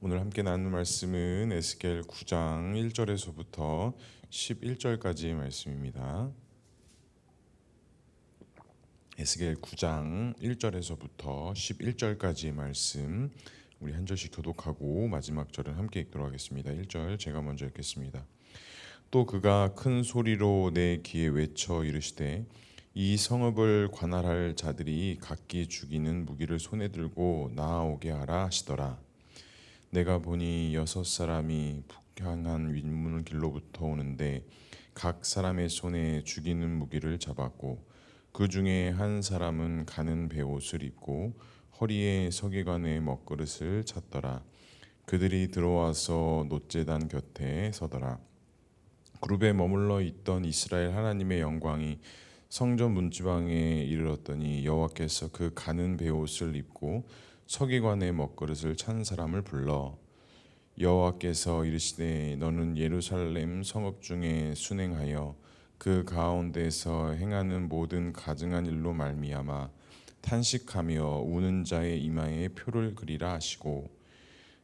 오늘 함께 나눌 말씀은 에스겔 9장 1절에서부터 11절까지의 말씀입니다. 에스겔 9장 1절에서부터 11절까지의 말씀, 우리 한 절씩 교독하고 마지막 절은 함께 읽도록 하겠습니다. 1절 제가 먼저 읽겠습니다. 또 그가 큰 소리로 내 귀에 외쳐 이르시되 이 성읍을 관할할 자들이 각기 죽이는 무기를 손에 들고 나아오게 하라 하시더라. 내가 보니 6사람이 북향한 윗문 길로부터 오는데 각 사람의 손에 죽이는 무기를 잡았고 그 중에 한 사람은 가는 베옷을 입고 허리에 서기관의 먹그릇을 찼더라. 그들이 들어와서 놋제단 곁에 서더라. 그룹에 머물러 있던 이스라엘 하나님의 영광이 성전 문지방에 이르렀더니 여호와께서 그 가는 베옷을 입고 서기관의 먹그릇을 찬 사람을 불러 여호와께서 이르시되 너는 예루살렘 성읍 중에 순행하여 그 가운데서 행하는 모든 가증한 일로 말미암아 탄식하며 우는 자의 이마에 표를 그리라 하시고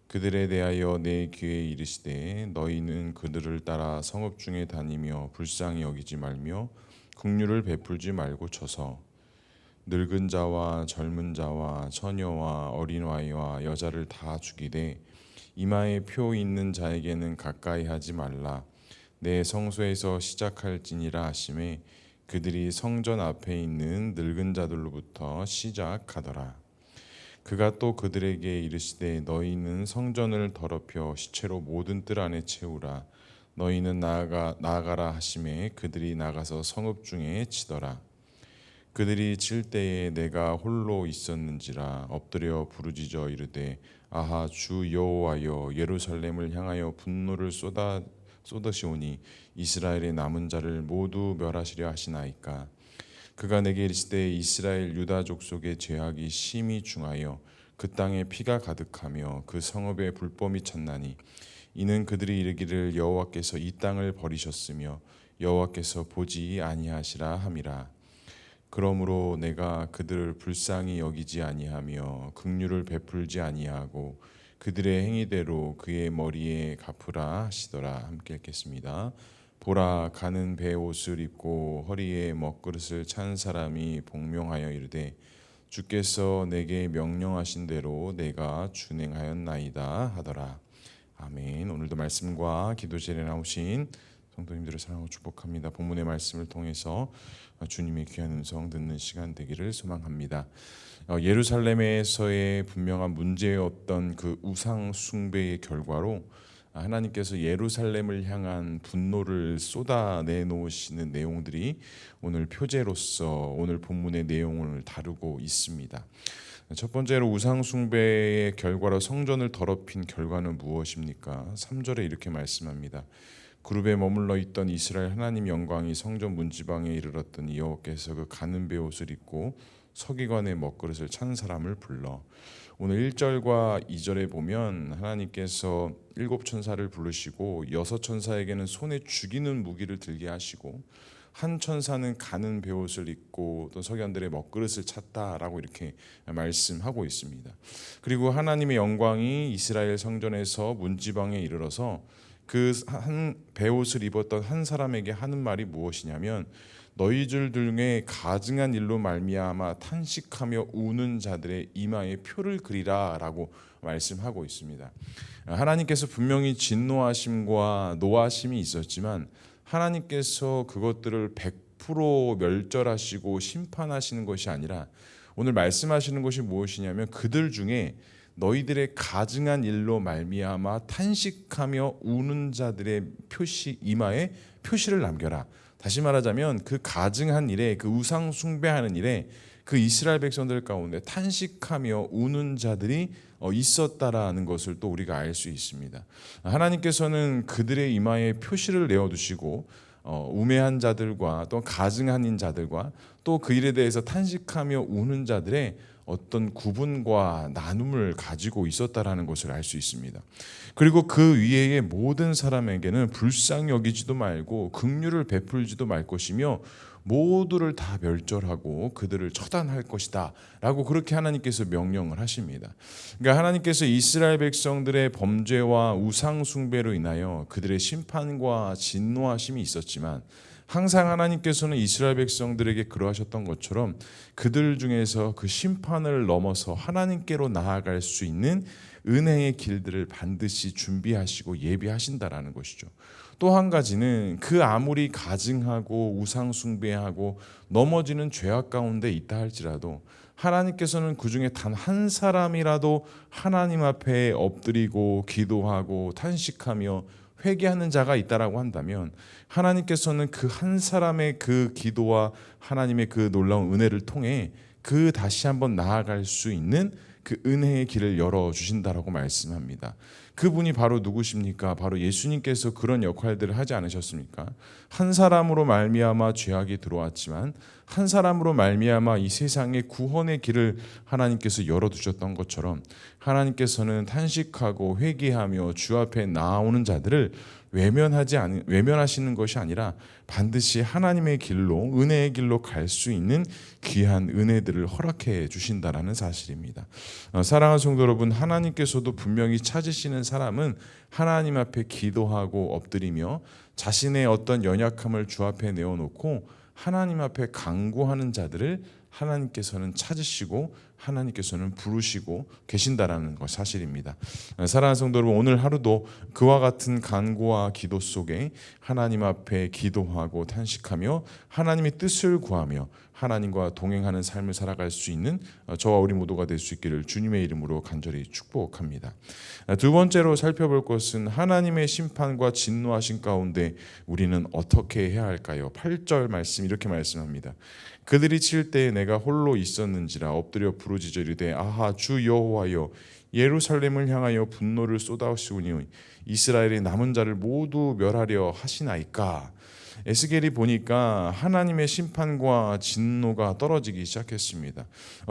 그들에 대하여 내 귀에 이르시되 너희는 그들을 따라 성읍 중에 다니며 불쌍히 여기지 말며 긍휼을 베풀지 말고 쳐서 늙은 자와 젊은 자와 처녀와 어린아이와 여자를 다 죽이되 이마에 표 있는 자에게는 가까이 하지 말라. 내 성소에서 시작할지니라 하시매 그들이 성전 앞에 있는 늙은 자들로부터 시작하더라. 그가 또 그들에게 이르시되 너희는 성전을 더럽혀 시체로 모든 뜰 안에 채우라. 너희는 나아가라 하시매 그들이 나가서 성읍 중에 치더라. 그들이 칠 때에 내가 홀로 있었는지라 엎드려 부르짖어 이르되 아하 주 여호와여 예루살렘을 향하여 분노를 쏟으시오니 이스라엘의 남은 자를 모두 멸하시려 하시나이까. 그가 내게 이르시되 이스라엘 유다 족속의 죄악이 심히 중하여 그 땅에 피가 가득하며 그 성읍에 불법이 찼나니 이는 그들이 이르기를 여호와께서 이 땅을 버리셨으며 여호와께서 보지 아니하시라 함이라. 그러므로 내가 그들을 불쌍히 여기지 아니하며 긍휼을 베풀지 아니하고 그들의 행위대로 그의 머리에 갚으라 하시더라. 함께 읽겠습니다. 보라 가는 베옷을 입고 허리에 먹그릇을 찬 사람이 복명하여 이르되 주께서 내게 명령하신 대로 내가 준행하였나이다 하더라. 아멘. 오늘도 말씀과 기도 제리에 나오신 성도님들을 사랑하고 축복합니다. 본문의 말씀을 통해서 주님의 귀한 음성 듣는 시간 되기를 소망합니다. 예루살렘에서의 분명한 문제였던 그 우상 숭배의 결과로 하나님께서 예루살렘을 향한 분노를 쏟아내 놓으시는 내용들이 오늘 표제로서 오늘 본문의 내용을 다루고 있습니다. 첫 번째로 우상 숭배의 결과로 성전을 더럽힌 결과는 무엇입니까? 3절에 이렇게 말씀합니다. 그룹에 머물러 있던 이스라엘 하나님 영광이 성전 문지방에 이르렀더니 여호와께서 그 가는 베옷을 입고 서기관의 먹그릇을 찬 사람을 불러. 오늘 1절과 2절에 보면 하나님께서 7천사를 부르시고 6천사에게는 손에 죽이는 무기를 들게 하시고 한 천사는 가는 베옷을 입고 또 서기관들의 먹그릇을 찼다라고 이렇게 말씀하고 있습니다. 그리고 하나님의 영광이 이스라엘 성전에서 문지방에 이르러서 그 한 베옷을 입었던 한 사람에게 하는 말이 무엇이냐면 너희들 중에 가증한 일로 말미암아 탄식하며 우는 자들의 이마에 표를 그리라라고 말씀하고 있습니다. 하나님께서 분명히 진노하심과 노하심이 있었지만 하나님께서 그것들을 100% 멸절하시고 심판하시는 것이 아니라 오늘 말씀하시는 것이 무엇이냐면 그들 중에 너희들의 가증한 일로 말미암아 탄식하며 우는 자들의 이마에 표시를 남겨라. 다시 말하자면 그 가증한 일에, 그 우상 숭배하는 일에 그 이스라엘 백성들 가운데 탄식하며 우는 자들이 있었다라는 것을 또 우리가 알 수 있습니다. 하나님께서는 그들의 이마에 표시를 내어두시고 우매한 자들과 또 가증한 자들과 또 그 일에 대해서 탄식하며 우는 자들의 어떤 구분과 나눔을 가지고 있었다라는 것을 알 수 있습니다. 그리고 그 위에의 모든 사람에게는 불쌍히 여기지도 말고 긍휼을 베풀지도 말 것이며 모두를 다 멸절하고 그들을 처단할 것이다 라고 그렇게 하나님께서 명령을 하십니다. 그러니까 하나님께서 이스라엘 백성들의 범죄와 우상 숭배로 인하여 그들의 심판과 진노하심이 있었지만 항상 하나님께서는 이스라엘 백성들에게 그러하셨던 것처럼 그들 중에서 그 심판을 넘어서 하나님께로 나아갈 수 있는 은혜의 길들을 반드시 준비하시고 예비하신다라는 것이죠. 또 한 가지는 그 아무리 가증하고 우상 숭배하고 넘어지는 죄악 가운데 있다 할지라도 하나님께서는 그 중에 단 한 사람이라도 하나님 앞에 엎드리고 기도하고 탄식하며 회개하는 자가 있다라고 한다면 하나님께서는 그 한 사람의 그 기도와 하나님의 그 놀라운 은혜를 통해 그 다시 한번 나아갈 수 있는 그 은혜의 길을 열어주신다라고 말씀합니다. 그분이 바로 누구십니까? 바로 예수님께서 그런 역할들을 하지 않으셨습니까? 한 사람으로 말미암아 죄악이 들어왔지만 한 사람으로 말미암아 이 세상의 구원의 길을 하나님께서 열어두셨던 것처럼 하나님께서는 탄식하고 회개하며 주 앞에 나오는 자들을 외면하시는 것이 아니라 반드시 하나님의 길로 은혜의 길로 갈 수 있는 귀한 은혜들을 허락해 주신다라는 사실입니다. 사랑하는 성도 여러분, 하나님께서도 분명히 찾으시는 사람은 하나님 앞에 기도하고 엎드리며 자신의 어떤 연약함을 주 앞에 내어놓고 하나님 앞에 간구하는 자들을 하나님께서는 찾으시고 하나님께서는 부르시고 계신다라는 것 사실입니다. 사랑하는 성도 여러분, 오늘 하루도 그와 같은 간구와 기도 속에 하나님 앞에 기도하고 탄식하며 하나님의 뜻을 구하며 하나님과 동행하는 삶을 살아갈 수 있는 저와 우리 모두가 될 수 있기를 주님의 이름으로 간절히 축복합니다. 두 번째로 살펴볼 것은 하나님의 심판과 진노하신 가운데 우리는 어떻게 해야 할까요? 8절 말씀 이렇게 말씀합니다. 그들이 칠 때에 내가 홀로 있었는지라 엎드려 부르짖으리되 아하 주 여호와여 예루살렘을 향하여 분노를 쏟아오시오니 이스라엘의 남은 자를 모두 멸하려 하시나이까. 에스겔이 보니까 하나님의 심판과 진노가 떨어지기 시작했습니다.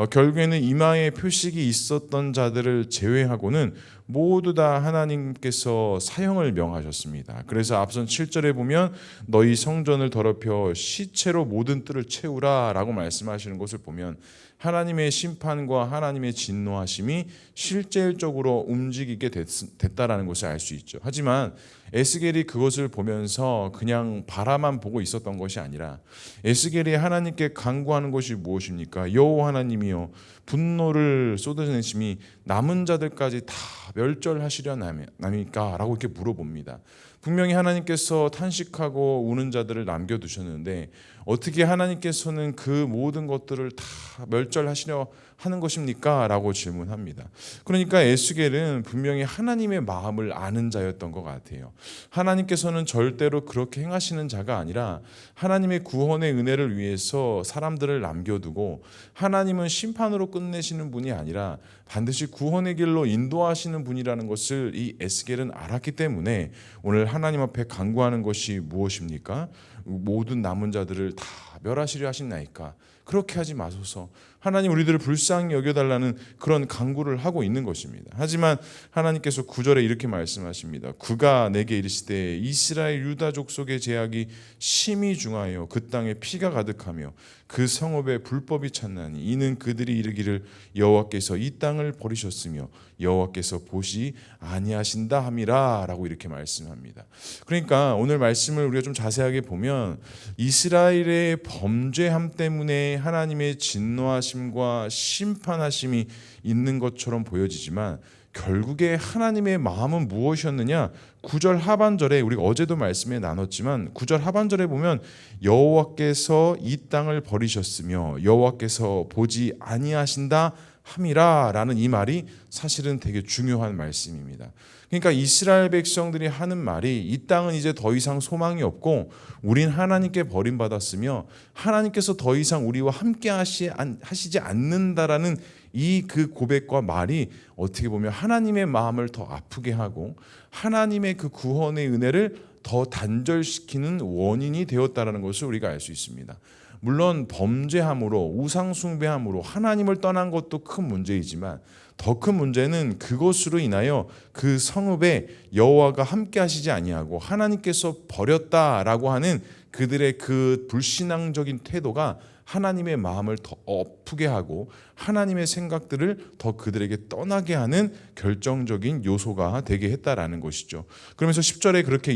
결국에는 이마에 표식이 있었던 자들을 제외하고는 모두 다 하나님께서 사형을 명하셨습니다. 그래서 앞선 7절에 보면 너희 성전을 더럽혀 시체로 모든 뜰을 채우라 라고 말씀하시는 것을 보면 하나님의 심판과 하나님의 진노하심이 실질적으로 움직이게 됐다라는 것을 알 수 있죠. 하지만 에스겔이 그것을 보면서 그냥 바라만 보고 있었던 것이 아니라 에스겔이 하나님께 간구하는 것이 무엇입니까? 여호와 하나님이여 분노를 쏟아내심이 남은 자들까지 다 멸절하시려나니까? 라고 이렇게 물어봅니다. 분명히 하나님께서 탄식하고 우는 자들을 남겨두셨는데 어떻게 하나님께서는 그 모든 것들을 다 멸절하시려 하는 것입니까? 라고 질문합니다. 그러니까 에스겔은 분명히 하나님의 마음을 아는 자였던 것 같아요. 하나님께서는 절대로 그렇게 행하시는 자가 아니라 하나님의 구원의 은혜를 위해서 사람들을 남겨두고 하나님은 심판으로 끝내시는 분이 아니라 반드시 구원의 길로 인도하시는 분이라는 것을 이 에스겔은 알았기 때문에 오늘 하나님 앞에 간구하는 것이 무엇입니까? 모든 남은 자들을 다 멸하시려 하시나이까? 그렇게 하지 마소서. 하나님 우리들을 불쌍히 여겨달라는 그런 간구를 하고 있는 것입니다. 하지만 하나님께서 9절에 이렇게 말씀하십니다. 그가 내게 이르시되 이스라엘 유다 족속의 죄악이 심히 중하여 그 땅에 피가 가득하며 그 성읍에 불법이 찼나니 이는 그들이 이르기를 여호와께서 이 땅을 버리셨으며 여호와께서 보시 아니하신다 함이라 라고 이렇게 말씀합니다. 그러니까 오늘 말씀을 우리가 좀 자세하게 보면 이스라엘의 범죄함 때문에 하나님의 진노하심과 심판하심이 있는 것처럼 보여지지만 결국에 하나님의 마음은 무엇이었느냐? 9절 하반절에 우리가 어제도 말씀에 나눴지만 9절 하반절에 보면 여호와께서 이 땅을 버리셨으며 여호와께서 보지 아니하신다 함이라 라는 이 말이 사실은 되게 중요한 말씀입니다. 그러니까 이스라엘 백성들이 하는 말이 이 땅은 이제 더 이상 소망이 없고 우린 하나님께 버림받았으며 하나님께서 더 이상 우리와 함께 하시지 않는다라는 이 그 고백과 말이 어떻게 보면 하나님의 마음을 더 아프게 하고 하나님의 그 구원의 은혜를 더 단절시키는 원인이 되었다라는 것을 우리가 알 수 있습니다. 물론 범죄함으로 우상 숭배함으로 하나님을 떠난 것도 큰 문제이지만 더 큰 문제는 그것으로 인하여 그 성읍에 여호와가 함께 하시지 아니하고 하나님께서 버렸다라고 하는 그들의 그 불신앙적인 태도가 하나님의 마음을 더 엎게 하고 하나님의 생각들을 더 그들에게 떠나게 하는 결정적인 요소가 되게 했다라는 것이죠. 그러면서 10절에 그렇게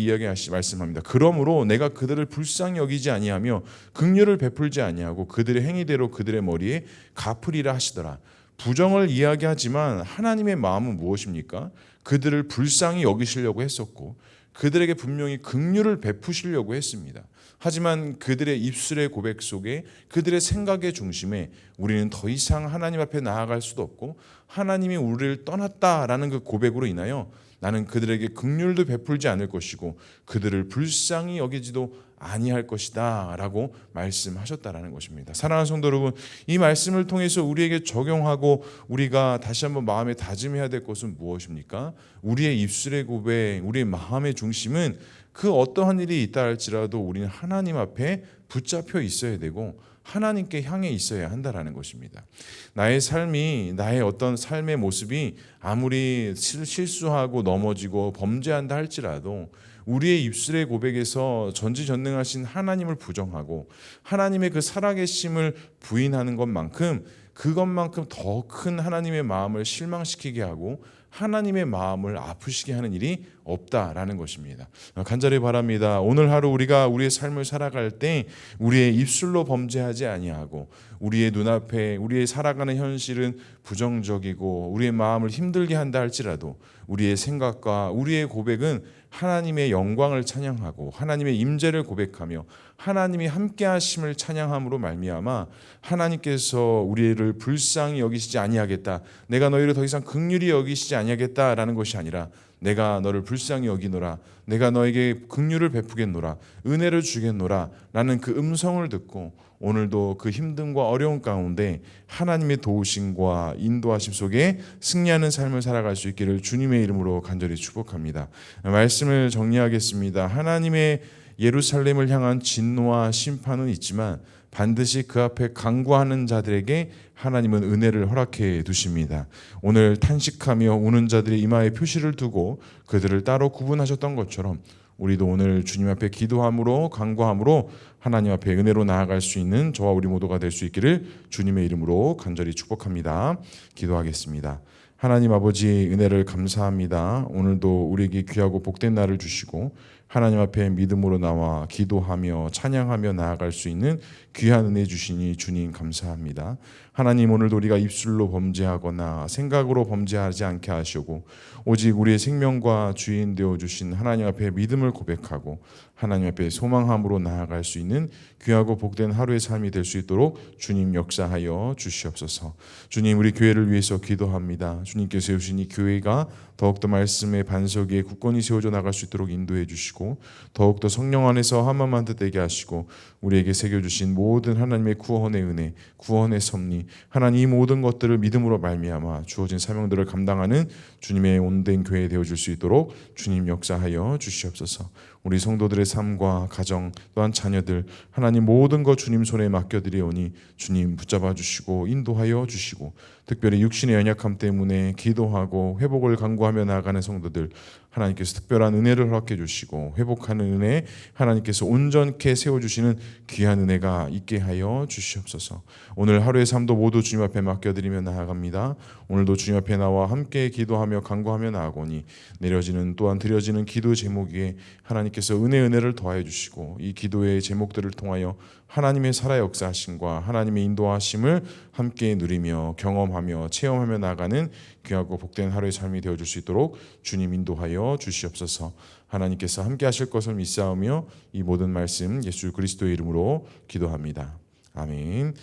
말씀합니다. 그러므로 내가 그들을 불쌍히 여기지 아니하며 긍휼을 베풀지 아니하고 그들의 행위대로 그들의 머리에 갚으리라 하시더라. 부정을 이야기하지만 하나님의 마음은 무엇입니까? 그들을 불쌍히 여기시려고 했었고 그들에게 분명히 긍휼을 베푸시려고 했습니다. 하지만 그들의 입술의 고백 속에 그들의 생각의 중심에 우리는 더 이상 하나님 앞에 나아갈 수도 없고 하나님이 우리를 떠났다라는 그 고백으로 인하여 나는 그들에게 긍휼도 베풀지 않을 것이고 그들을 불쌍히 여기지도 아니할 것이다 라고 말씀하셨다라는 것입니다. 사랑하는 성도 여러분, 이 말씀을 통해서 우리에게 적용하고 우리가 다시 한번 마음에 다짐해야 될 것은 무엇입니까? 우리의 입술의 고백, 우리의 마음의 중심은 그 어떠한 일이 있다 할지라도 우리는 하나님 앞에 붙잡혀 있어야 되고 하나님께 향해 있어야 한다라는 것입니다. 나의 삶이, 나의 어떤 삶의 모습이 아무리 실수하고 넘어지고 범죄한다 할지라도 우리의 입술의 고백에서 전지전능하신 하나님을 부정하고 하나님의 그 살아계심을 부인하는 것만큼 그것만큼 더 큰 하나님의 마음을 실망시키게 하고 하나님의 마음을 아프시게 하는 일이 없다라는 것입니다. 간절히 바랍니다. 오늘 하루 우리가 우리의 삶을 살아갈 때 우리의 입술로 범죄하지 아니하고 우리의 눈앞에 우리의 살아가는 현실은 부정적이고 우리의 마음을 힘들게 한다 할지라도 우리의 생각과 우리의 고백은 하나님의 영광을 찬양하고 하나님의 임재를 고백하며 하나님이 함께 하심을 찬양함으로 말미암아 하나님께서 우리를 불쌍히 여기시지 아니하겠다, 내가 너희를 더 이상 긍휼히 여기시지 아니하겠다라는 것이 아니라 내가 너를 불쌍히 여기노라, 내가 너에게 긍휼을 베푸겠노라, 은혜를 주겠노라 라는 그 음성을 듣고 오늘도 그 힘듦과 어려운 가운데 하나님의 도우심과 인도하심 속에 승리하는 삶을 살아갈 수 있기를 주님의 이름으로 간절히 축복합니다. 말씀을 정리하겠습니다. 하나님의 예루살렘을 향한 진노와 심판은 있지만 반드시 그 앞에 간구하는 자들에게 하나님은 은혜를 허락해 두십니다. 오늘 탄식하며 우는 자들의 이마에 표시를 두고 그들을 따로 구분하셨던 것처럼 우리도 오늘 주님 앞에 기도함으로 간구함으로 하나님 앞에 은혜로 나아갈 수 있는 저와 우리 모두가 될 수 있기를 주님의 이름으로 간절히 축복합니다. 기도하겠습니다. 하나님 아버지, 은혜를 감사합니다. 오늘도 우리에게 귀하고 복된 날을 주시고 하나님 앞에 믿음으로 나와 기도하며 찬양하며 나아갈 수 있는 귀한 은혜 주시니 주님 감사합니다. 하나님, 오늘도 우리가 입술로 범죄하거나 생각으로 범죄하지 않게 하시고 오직 우리의 생명과 주인 되어주신 하나님 앞에 믿음을 고백하고 하나님 앞에 소망함으로 나아갈 수 있는 귀하고 복된 하루의 삶이 될 수 있도록 주님 역사하여 주시옵소서. 주님, 우리 교회를 위해서 기도합니다. 주님께서 세우신 이 교회가 더욱더 말씀의 반석 위에 굳건히 세워져 나갈 수 있도록 인도해 주시고 더욱더 성령 안에서 한마음한 듯 되게 하시고 우리에게 새겨주신 모든 하나님의 구원의 은혜, 구원의 섭리, 하나님 이 모든 것들을 믿음으로 말미암아 주어진 사명들을 감당하는 주님의 온된 교회 되어줄 수 있도록 주님 역사하여 주시옵소서. 우리 성도들의 삶과 가정 또한 자녀들 하나님 모든 것 주님 손에 맡겨드리오니 주님 붙잡아 주시고 인도하여 주시고 특별히 육신의 연약함 때문에 기도하고 회복을 간구하며 나아가는 성도들 하나님께서 특별한 은혜를 허락해 주시고 회복하는 은혜 하나님께서 온전케 세워주시는 귀한 은혜가 있게 하여 주시옵소서. 오늘 하루의 삶도 모두 주님 앞에 맡겨드리며 나아갑니다. 오늘도 주님 앞에 나와 함께 기도하며 간구하며 나아오니 내려지는 또한 드려지는 기도 제목 위에 하나님께서 은혜를 더하여 주시고 이 기도의 제목들을 통하여 하나님의 살아 역사하심과 하나님의 인도하심을 함께 누리며 경험하며 체험하며 나아가는 귀하고 복된 하루의 삶이 되어줄 수 있도록 주님 인도하여 주시옵소서. 하나님께서 함께 하실 것을 믿사오며 이 모든 말씀 예수 그리스도의 이름으로 기도합니다. 아멘.